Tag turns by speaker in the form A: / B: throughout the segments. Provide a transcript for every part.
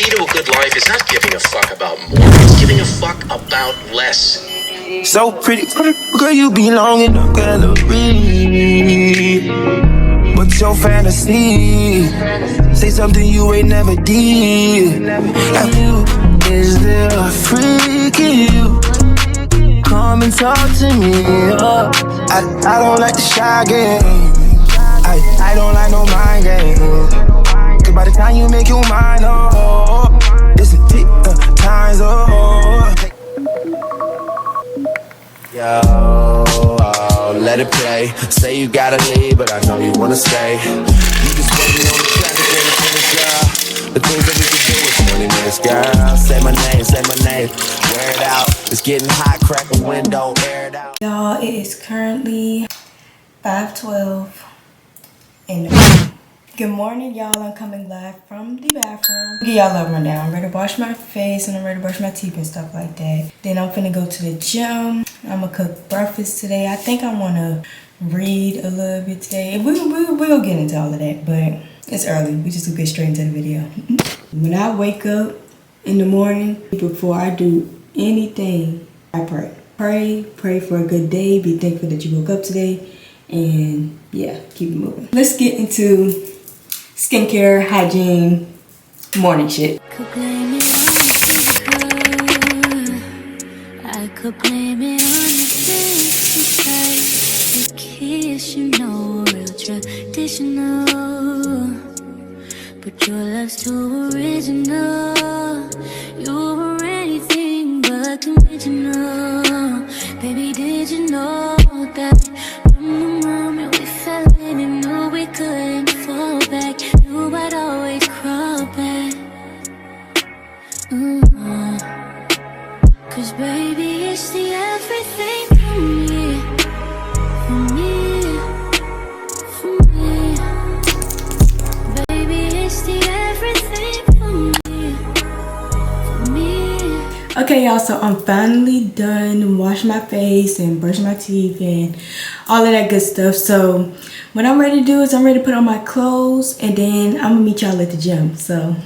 A: key to a good life is not giving a fuck about more, it's giving a fuck about less.
B: So pretty, girl, you belong in a gallery. What's your fantasy? Say something you ain't never did. Have you, is there a freak in you? Come and talk to me. I don't like the shy game. I don't like no mind game. Cause by the time you make your mind up, it's a tick times up. Yo, let it play. Say you gotta leave, but I know you wanna stay. You just waiting on the traffic when it's finished, girl. The things that we can do is 20 minutes, girl. Say my name, wear it out. It's getting hot, crack a window, air it out.
C: Y'all, it is currently 5:12 in the morning. Good morning, y'all. I'm coming live from the bathroom. Give y'all a rundown. I'm ready to wash my face and I'm ready to brush my teeth and stuff like that. Then I'm finna go to the gym. I'm gonna cook breakfast today. I think I wanna read a little bit today. We'll get into all of that, but it's early. We just get straight into the video. When I wake up in the morning, before I do anything, I pray. Pray for a good day. Be thankful that you woke up today. And yeah, keep it moving. Let's get into skincare, hygiene, morning shit.
D: Could blame it on the I could blame it on the things the kiss, you know, real traditional. But your love's too original. You were anything but conventional. Baby, did you know that from the moment we fell in and knew we couldn't fall back, knew I'd always crawl back. Cause baby, it's the everything for me, for me, for me. Baby, it's the everything for me, for me.
C: Okay, y'all, so I'm finally done washing my face and brushing my teeth and all of that good stuff. So what I'm ready to do is I'm ready to put on my clothes and then I'm gonna meet y'all at the gym. So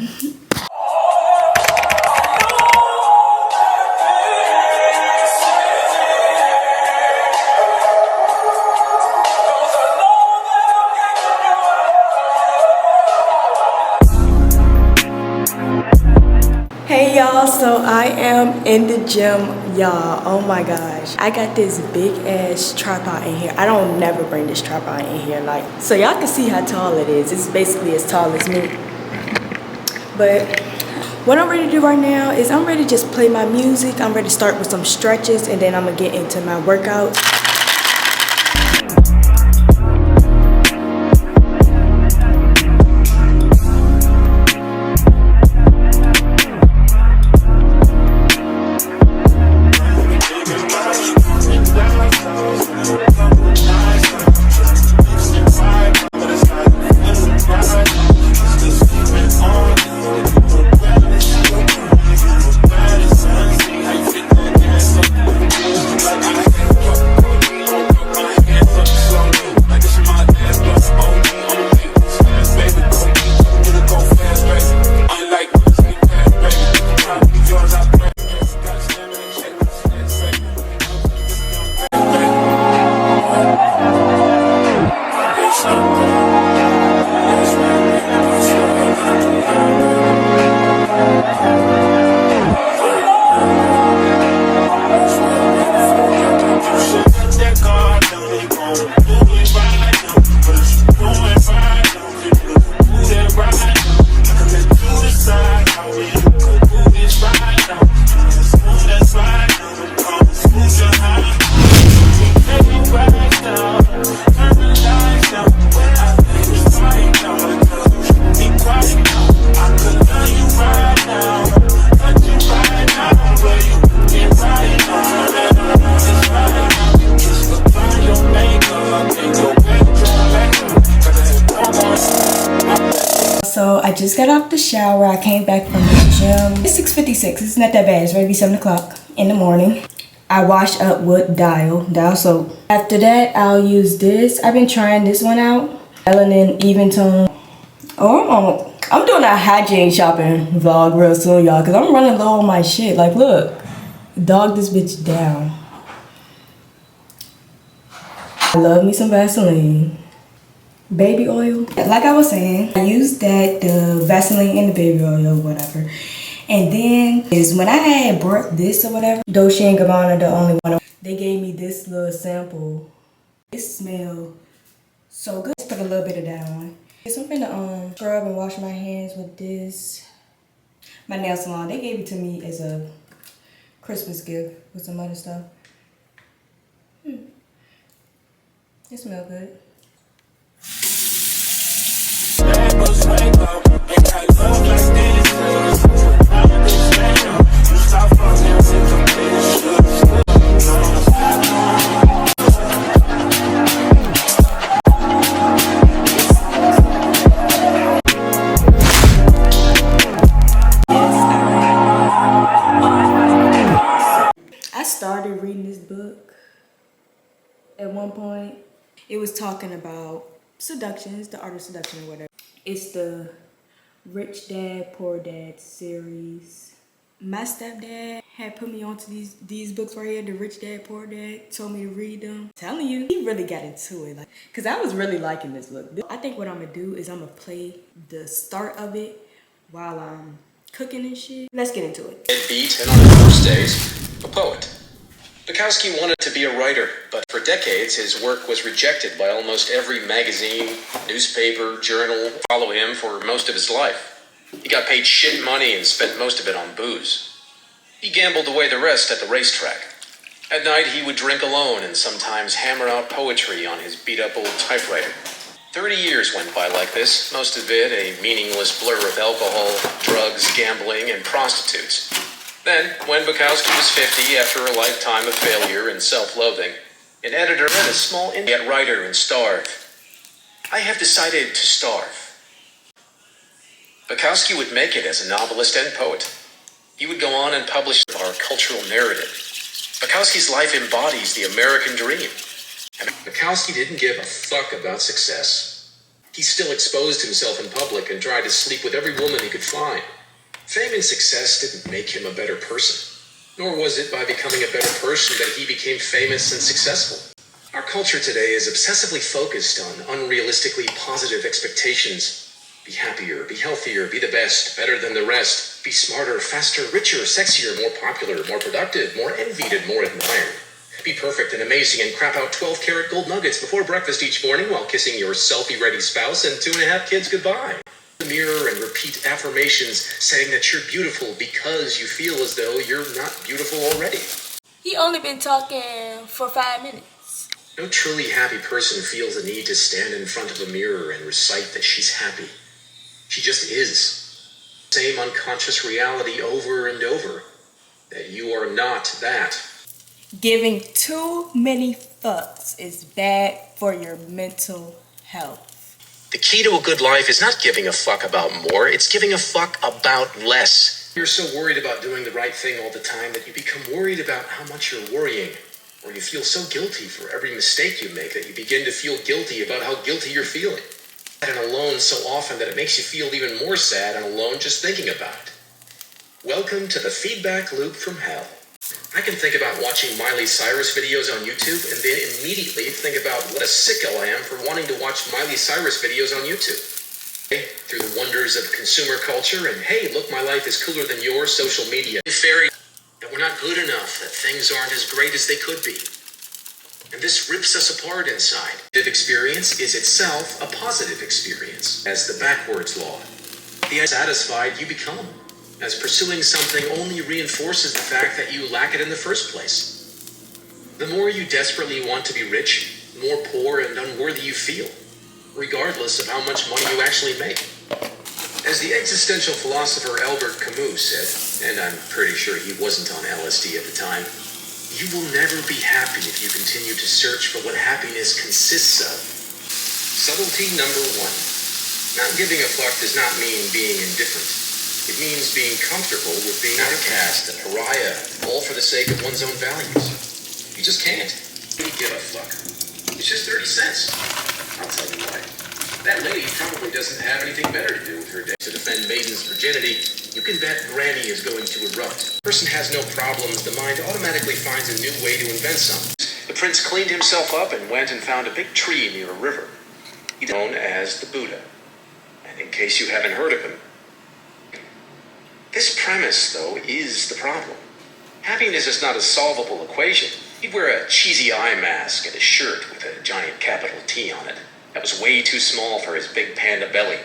C: hey y'all, so I am in the gym, y'all. Oh my gosh, I got this big ass tripod in here. I don't never bring this tripod in here, like, so y'all can see how tall it is. It's basically as tall as me. But what I'm ready to do right now is I'm ready to just play my music. I'm ready to start with some stretches and then I'm gonna get into my workout. So I just got off the shower. I came back from the gym. It's 6:56. It's not that bad. It's ready to be 7 o'clock in the morning. I wash up with Dial soap. After that, I'll use this. I've been trying this one out. Melanin Even Tone. Oh, I'm doing a hygiene shopping vlog real soon, y'all, because I'm running low on my shit. Like, look. Dog this bitch down. I love me some Vaseline. Baby oil. Like I was saying, I used that, the Vaseline and the baby oil, whatever. And then is when I had bought this or whatever, Dolce & Gabbana, the only one, they gave me this little sample. It smells so good. Let's put a little bit of that on. So I'm finna scrub and wash my hands with this. My nail salon, they gave it to me as a Christmas gift with some other stuff. It smells good. I started reading this book at one point. It was talking about seductions, the art of seduction or whatever. It's the Rich Dad, Poor Dad series. My stepdad had put me onto these books right here, the Rich Dad, Poor Dad, told me to read them. I'm telling you, he really got into it. Like, cause I was really liking this book. I think what I'm gonna do is I'm gonna play the start of it while I'm cooking and shit. Let's get into it.
A: Beat, and on his worst days, a poet. Bukowski wanted to be a writer, but for decades his work was rejected by almost every magazine, newspaper, journal follow him for most of his life. He got paid shit money and spent most of it on booze. He gambled away the rest at the racetrack. At night he would drink alone and sometimes hammer out poetry on his beat-up old typewriter. 30 years went by like this, most of it a meaningless blur of alcohol, drugs, gambling, and prostitutes. Then, when Bukowski was 50, after a lifetime of failure and self-loathing, an editor and a small indie writer and starve. I have decided to starve. Bukowski would make it as a novelist and poet. He would go on and publish our cultural narrative. Bukowski's life embodies the American dream. And Bukowski didn't give a fuck about success. He still exposed himself in public and tried to sleep with every woman he could find. Fame and success didn't make him a better person, nor was it by becoming a better person that he became famous and successful. Our culture today is obsessively focused on unrealistically positive expectations. Be happier, be healthier, be the best, better than the rest, be smarter, faster, richer, sexier, more popular, more productive, more envied, and more admired. Be perfect and amazing and crap out 12-karat gold nuggets before breakfast each morning while kissing your selfie-ready spouse and 2.5 kids goodbye. The mirror and repeat affirmations saying that you're beautiful because you feel as though you're not beautiful already.
E: He only been talking for 5 minutes.
A: No truly happy person feels the need to stand in front of a mirror and recite that she's happy. She just is. Same unconscious reality over and over. That you are not that.
C: Giving too many fucks is bad for your mental health.
A: The key to a good life is not giving a fuck about more, it's giving a fuck about less. You're so worried about doing the right thing all the time that you become worried about how much you're worrying. Or you feel so guilty for every mistake you make that you begin to feel guilty about how guilty you're feeling. And alone so often that it makes you feel even more sad and alone just thinking about it. Welcome to the feedback loop from hell. I can think about watching Miley Cyrus videos on YouTube and then immediately think about what a sicko I am for wanting to watch Miley Cyrus videos on YouTube. Through the wonders of consumer culture and hey, look, my life is cooler than yours, social media. Fairy that we're not good enough, that things aren't as great as they could be. And this rips us apart inside. The experience is itself a positive experience, as the backwards law. The unsatisfied you become, as pursuing something only reinforces the fact that you lack it in the first place. The more you desperately want to be rich, the more poor and unworthy you feel, regardless of how much money you actually make. As the existential philosopher Albert Camus said, and I'm pretty sure he wasn't on LSD at the time, you will never be happy if you continue to search for what happiness consists of. Subtlety number 1. Not giving a fuck does not mean being indifferent. It means being comfortable with being outcast and pariah, all for the sake of one's own values. You just can't. You give a fuck. It's just 30 cents. I'll tell you why. That lady probably doesn't have anything better to do with her day. To defend Maiden's virginity, you can bet Granny is going to erupt. The person has no problems, the mind automatically finds a new way to invent something. The prince cleaned himself up and went and found a big tree near a river. He's known as the Buddha. And in case you haven't heard of him, this premise, though, is the problem. Happiness is not a solvable equation. He'd wear a cheesy eye mask and a shirt with a giant capital T on it. That was way too small for his big panda belly.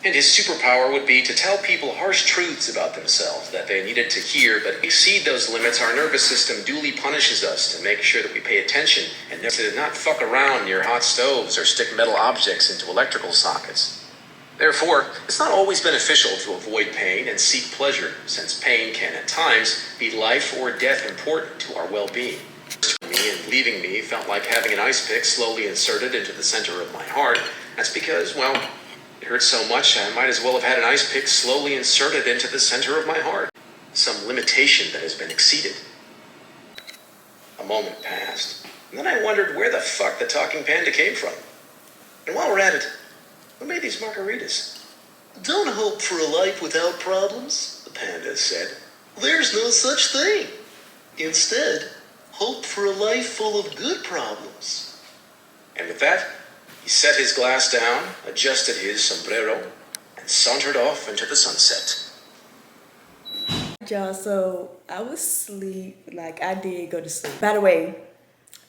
A: And his superpower would be to tell people harsh truths about themselves that they needed to hear, but if we exceed those limits, our nervous system duly punishes us to make sure that we pay attention and to not fuck around near hot stoves or stick metal objects into electrical sockets. Therefore, it's not always beneficial to avoid pain and seek pleasure, since pain can at times be life or death important to our well-being. Me and leaving me felt like having an ice pick slowly inserted into the center of my heart. That's because, well, it hurt so much I might as well have had an ice pick slowly inserted into the center of my heart. Some limitation that has been exceeded. A moment passed, and then I wondered where the fuck the talking panda came from. And while we're at it, who made these margaritas? Don't hope for a life without problems, the panda said. There's no such thing. Instead, hope for a life full of good problems. And with that, he set his glass down, adjusted his sombrero, and sauntered off into the sunset.
C: Y'all, so I was asleep. Like, I did go to sleep. By the way,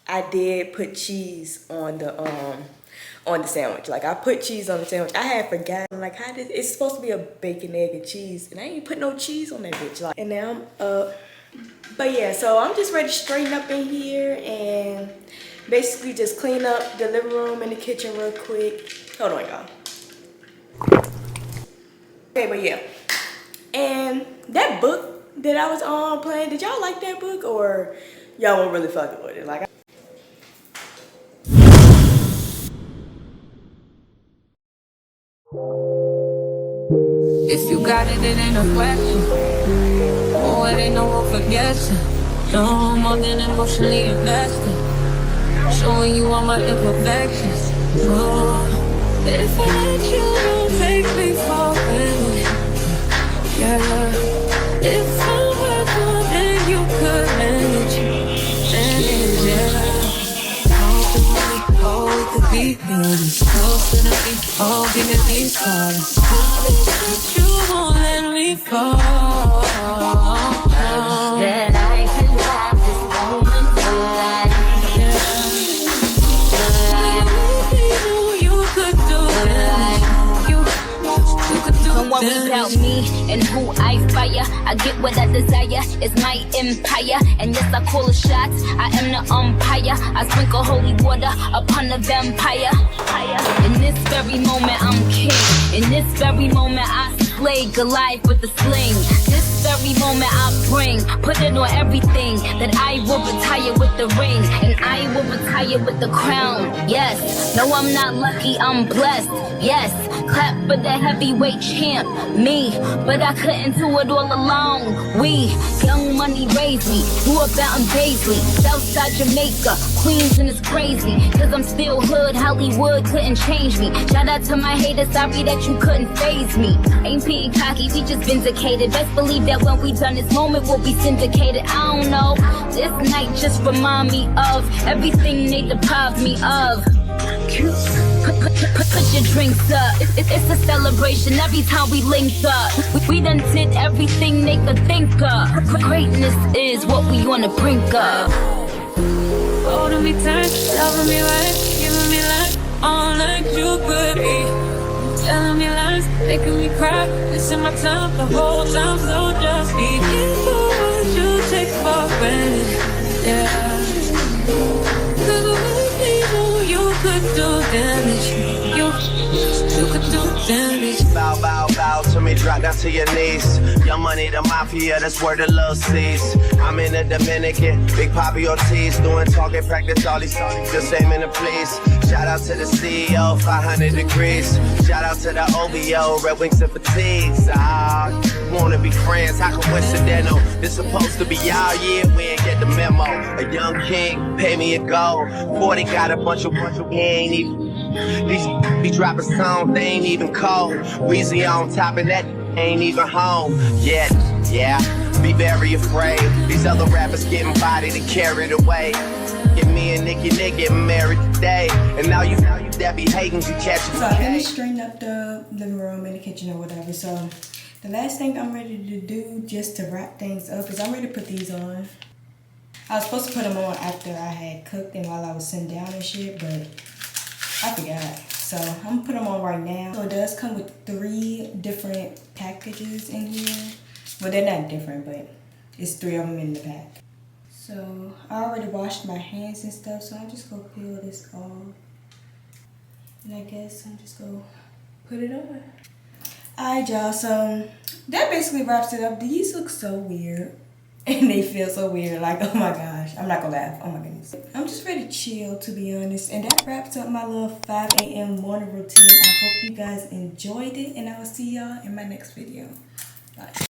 C: I did put cheese on the sandwich. Like, I put cheese on the sandwich. I had forgotten, like, it's supposed to be a bacon, egg, and cheese, and I ain't put no cheese on that bitch. Like, and now I'm up. But yeah, so I'm just ready to straighten up in here and basically just clean up the living room and the kitchen real quick. Hold on, y'all. Okay, but yeah. And that book that I was on playing, did y'all like that book, or y'all weren't really fucking with it? Like,
F: if you got it, it ain't a question. Oh, it ain't no room for guessing. No more than emotionally invested. Showing you all my imperfections. Oh, if I let you, don't take me for granted. Yeah, if I were good, then you could manage. Yeah, oh, we could be honest. Close enough, oh, give me these cards. But you won't let me fall. That I can have this moment for life. You could do that. You could do that. Don't worry about me and who I fire. I get what I desire. It's my empire. And yes, I call the shots. I am the umpire. I sprinkle holy water upon the vampire. In this very moment, I'm king. In this very moment, I slay Goliath with the sling. This very moment I bring, put it on everything. That I will retire with the ring, and I will retire with the crown. Yes, no, I'm not lucky, I'm blessed. Yes, clap for the heavyweight champ, me. But I couldn't do it all alone. We, young money raised me, grew up out in Paisley, Southside Jamaica, Queens, and it's crazy. Cause I'm still hood, Hollywood couldn't change me. Shout out to my haters, sorry that you couldn't faze me. Ain't being cocky, we just vindicated. Best believe that when we done this moment, we'll be syndicated. I don't know, this night just remind me of everything they deprived me of. Put your drinks up. It's a celebration every time we link up. We done did everything they could think of. Greatness is what we on the brink of. Holding me tight, loving me right, giving me life, all like you could be. Telling me lies, making me cry, missing my time the whole time, so just be careful what you take for granted. Yeah. Cause with people you could do damage. You could do damage.
B: Bow, bow, bow to me, drop down to your knees. Young money, the mafia, that's where the love sees. I'm in the Dominican, Big Papi Ortiz, doing target practice, all these songs, just aiming to please. Shout out to the CEO, 500 degrees. Shout out to the OVO, Red Wings and Fatigues. Wanna be friends, how coincidental? This supposed to be y'all, yeah, we ain't get the memo. A young king, pay me a gold. 40 got a bunch of he ain't even These be dropping songs, they ain't even cold. Weezy on top of that, ain't even home yet. Yeah, be very afraid. These other rappers getting bodied and carried away. Get me and Nicki getting married today. And now you that be hating, you catch me.
C: So I finished straightening up the living room and the kitchen or whatever. So the last thing I'm ready to do just to wrap things up is I'm ready to put these on. I was supposed to put them on after I had cooked and while I was sitting down and shit, but I forgot. So I'm gonna put them on right now. So it does come with 3 different packages in here. Well, they're not different, but it's 3 of them in the pack. So I already washed my hands and stuff, so I'm just gonna peel this off. And I guess I'm just gonna put it on. Alright, y'all, so that basically wraps it up. These look so weird. And they feel so weird, like, oh my gosh. I'm not gonna laugh, oh my goodness. I'm just ready to chill, to be honest. And that wraps up my little 5 a.m. morning routine. I hope you guys enjoyed it, and I will see y'all in my next video. Bye.